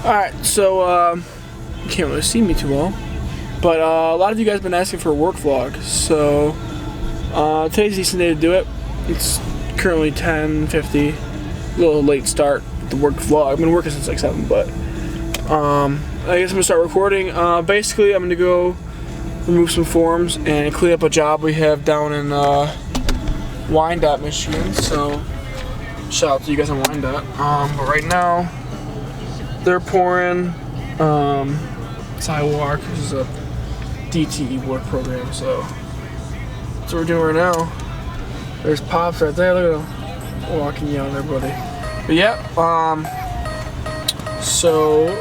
Alright, so you can't really see me too well, but a lot of you guys have been asking for a work vlog, so today's a decent day to do it. It's currently 10:50, a little late start with the work vlog. I've been working since like 7, but I guess I'm gonna start recording. Basically, I'm gonna go remove some forms and clean up a job we have down in Wyandotte, Michigan. So shout out to you guys on Wyandotte. But right now they're pouring sidewalk. This is a DTE work program, so that's what we're doing right now. There's Pops right there. Look at him walking young there, buddy. But yeah, so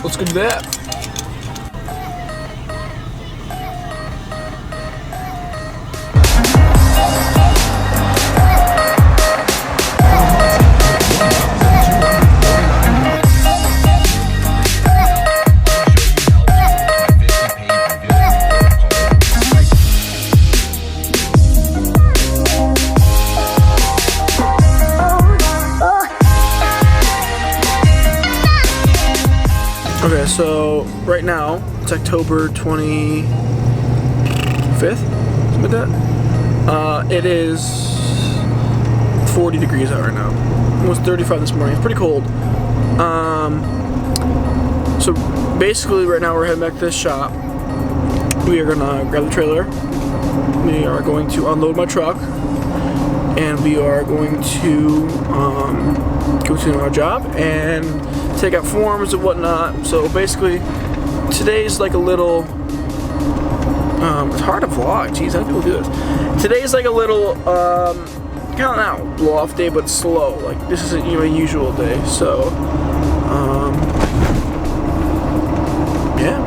let's go do that. Okay, so right now it's October 25th, something like that. It is 40 degrees out right now. It was 35 this morning. It's pretty cold. So basically right now we're heading back to this shop. We are gonna grab the trailer. We are going to unload my truck, and we are going to go to our job and take out forms and whatnot. So basically, today's like a little, it's hard to vlog, jeez, how do people do this? Today's like a little, kind of not blow off day, but slow. Like, this isn't a usual day, so, yeah.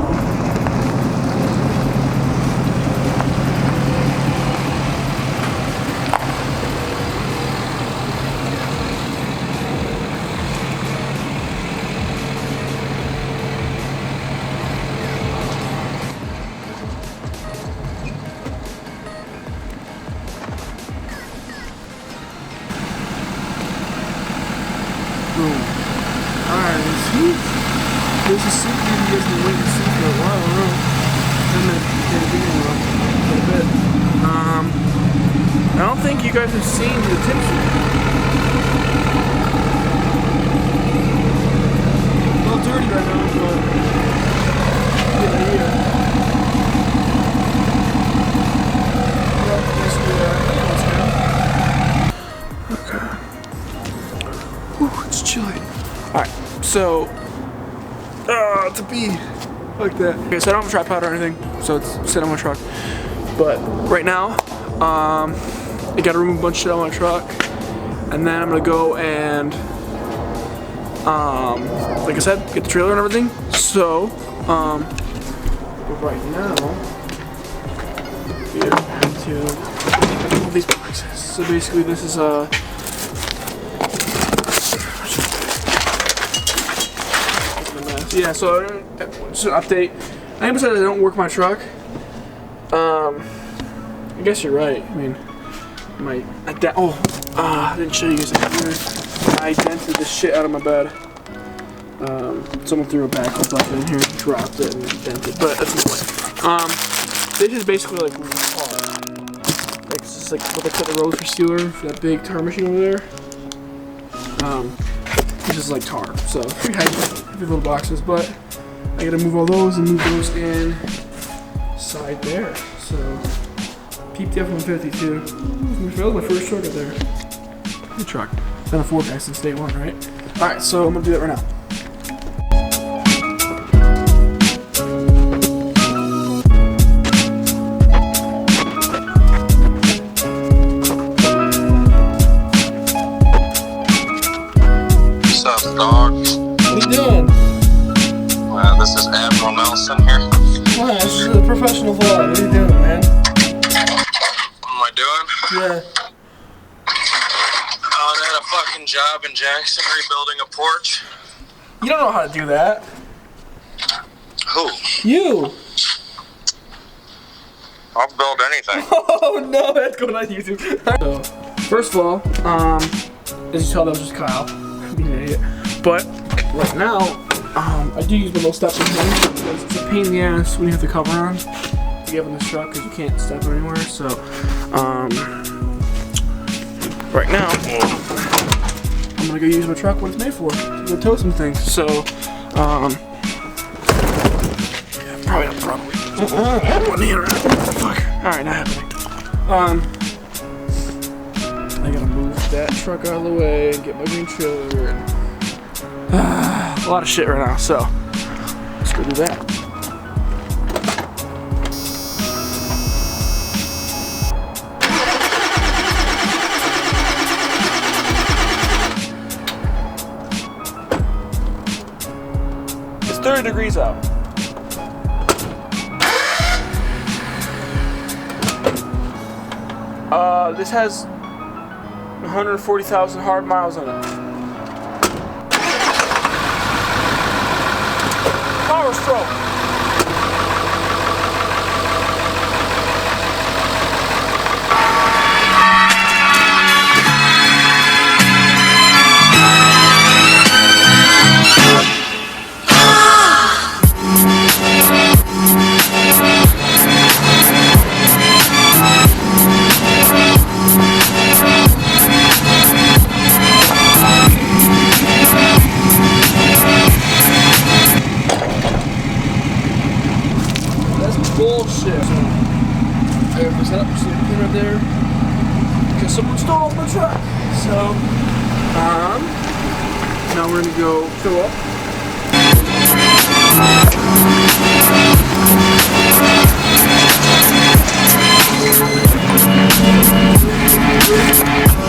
Alright, there's a seat you guys been waiting to see for a while. I don't know. I don't think you guys have seen the tip sheet. A little dirty right now, but okay. Whew, it's chilly. Alright, so to be like that. Okay, so I don't have a tripod or anything, so it's sitting on my truck. But right now, I gotta remove a bunch of shit on my truck, and then I'm gonna go and like I said, get the trailer and everything. So but right now we are going to all these boxes. So basically this is yeah, so just an update. I emphasize I don't work my truck. I guess you're right. I mean, I didn't show you guys that. I dented the shit out of my bed. Someone threw a backhoe bucket in here, dropped it, and dented. But that's the point. This is basically like tar. Like it's just like what they put the road for sealer for that big tar machine over there. It's just like tar. So pretty heavy little boxes, but I gotta move all those and move those inside there. So peep the F-150 too. That was my first truck up there. Good truck. Been a 4-pack since day 1, right? Alright, so I'm gonna do that right now. What's up, dog? What are you doing? This is Admiral Nelson here. Hi, this is a professional vlog. What are you doing, man? What am I doing? Yeah. I had a fucking job in Jackson rebuilding a porch. You don't know how to do that. Who? You! I'll build anything. Oh no, that's going on YouTube. So, first of all, as you saw, that was just Kyle. Being an idiot. But right now, I do use my little stepper thing because it's a pain in the ass when you have the cover on to get in this truck because you can't step anywhere. So, right now, I'm gonna go use my truck what it's made for to go tow some things. So, probably not probably. Fuck. Alright, not happening. I gotta move that truck out of the way and get my green trailer and a lot of shit right now, so let's go do that. It's 30 degrees out. This has 140,000 hard miles on it. Power stroke. Bullshit. I have this up, so put it right there. Because someone stole my truck. So, now we're gonna go fill up.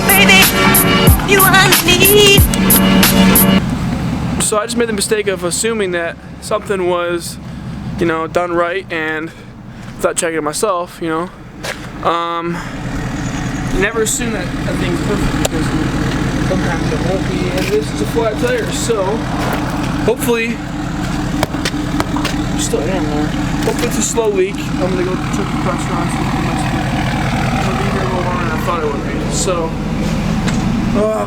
Baby, you want me? So I just made the mistake of assuming that something was, you know, done right, and without checking it myself, you know. Never assume that everything's perfect because sometimes it won't be, and this is a flat tire, so hopefully, still am there. Hopefully it's a slow leak. I'm gonna go check the pressure on, see if it must be. It'll be here a little longer than I thought it would be. So,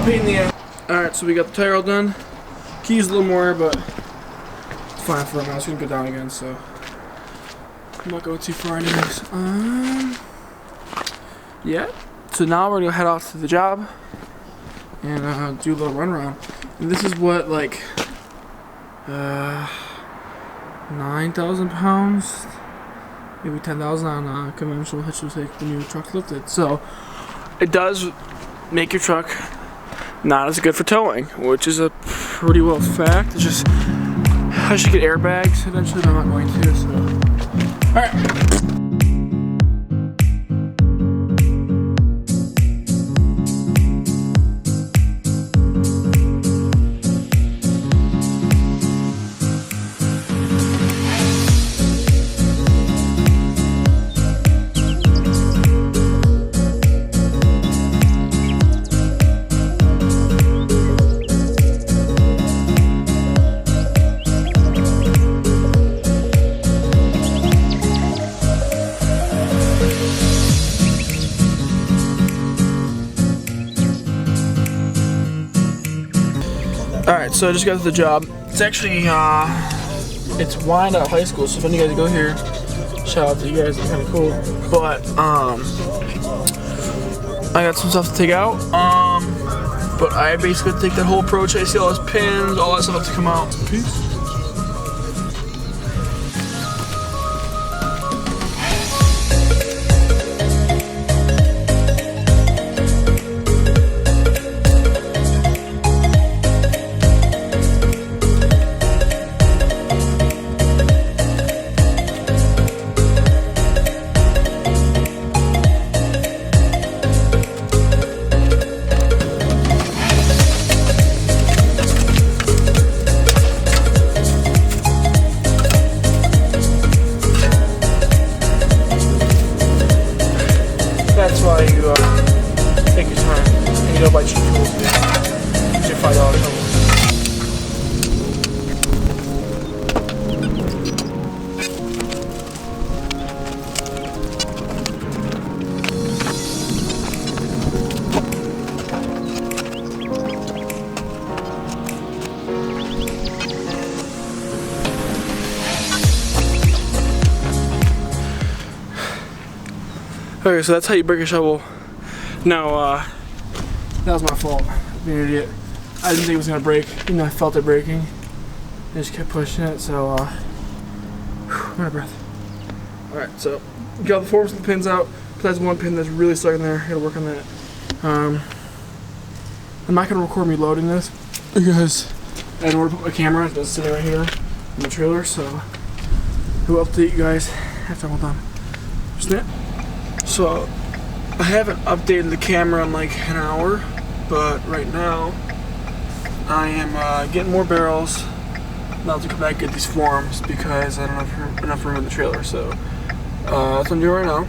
pain in the ass. Alright, so we got the tire all done. Keys a little more, but it's fine for now. It's gonna go down again, so I'm not going too far anyways. Yeah. So now we're gonna head off to the job and do a little run around. And this is what, like 9,000 pounds, maybe 10,000 on conventional hitch will take when your truck's lifted. So it does make your truck not as good for towing, which is a pretty well fact. It's just I should get airbags eventually, but I'm not going to. So, all right. Alright, so I just got to the job. It's actually, it's Wyandotte High School, so if any of you guys go here, shout out to you guys, it's kind of cool. But, I got some stuff to take out, but I basically take that whole approach. I see all those pins, all that stuff has to come out. Peace. Okay, so that's how you break a shovel. Now, that was my fault. Being an idiot. I didn't think it was gonna break, even though I felt it breaking. I just kept pushing it, so I'm out of breath. Alright, so got the forms and the pins out. Besides one pin that's really stuck in there, I gotta work on that. I'm not gonna record me loading this because I don't want to put my camera. It's sitting right here in the trailer, so I will update you guys after I'm all done. So I haven't updated the camera in like an hour, but right now I am getting more barrels. Now to come back and get these forms because I don't have enough room in the trailer. So that's what I'm doing right now.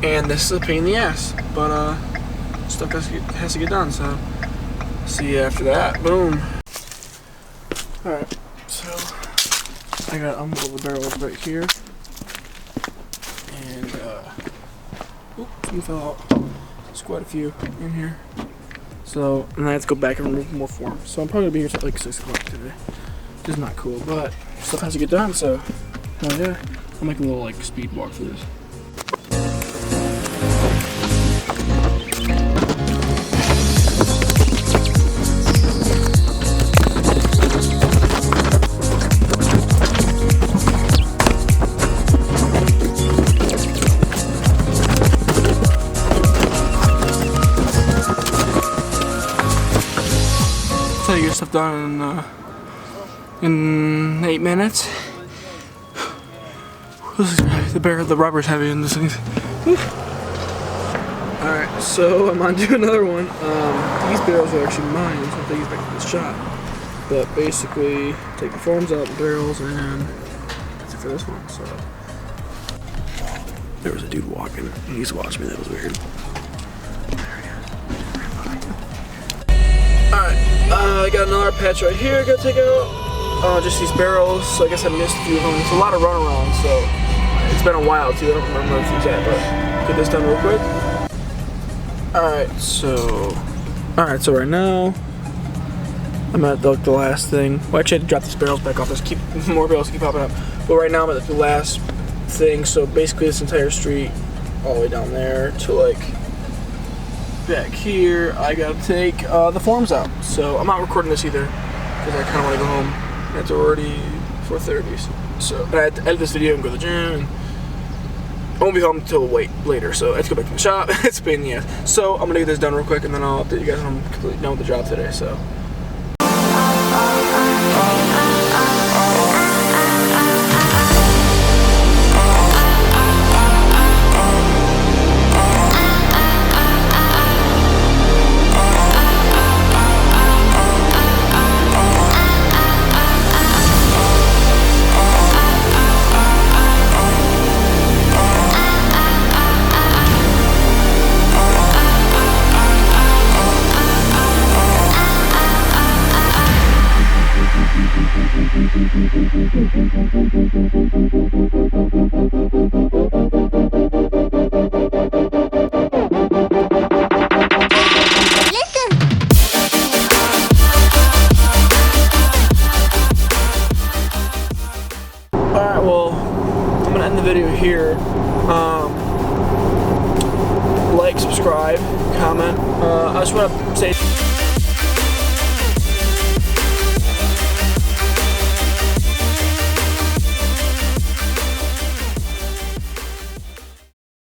And this is a pain in the ass, but stuff has to get done. So see you after that. Boom. All right. So I got unload the barrels right here, and oops, some fell out. There's quite a few in here. So and I have to go back and remove more forms. So I'm probably gonna be here till like 6 o'clock today. Which is not cool, but stuff has to get done. So yeah, I'll make a little like speed walk through this. That's how you get stuff done in 8 minutes. The rubber's heavy in this thing. Alright, so I'm on to another one. These barrels are actually mine, so I'll take these back to the shop. But basically, take the forms out, the barrels, and that's it for this one. So there was a dude walking, and he's watching me. That was weird. Alright, I got another patch right here I gotta take out. Just these barrels, so I guess I missed a few of them. It's a lot of runaround, so it's been a while too. I don't remember if these at, but get this done real quick. Alright, so right now I'm at the last thing. Well, actually I had to drop these barrels back off. There's more barrels keep popping up. But right now I'm at the last thing, so basically this entire street all the way down there to like back here, I gotta take the forms out. So I'm not recording this either because I kind of want to go home. It's already 4:30, so I had to edit this video and go to the gym, and I won't be home until later, so I have to go back to the shop. It's a pain in the ass. So I'm gonna get this done real quick, and then I'll update you guys when I'm completely done with the job today. So. Alright, well, I'm gonna end the video here. Like, subscribe, comment. I just want to say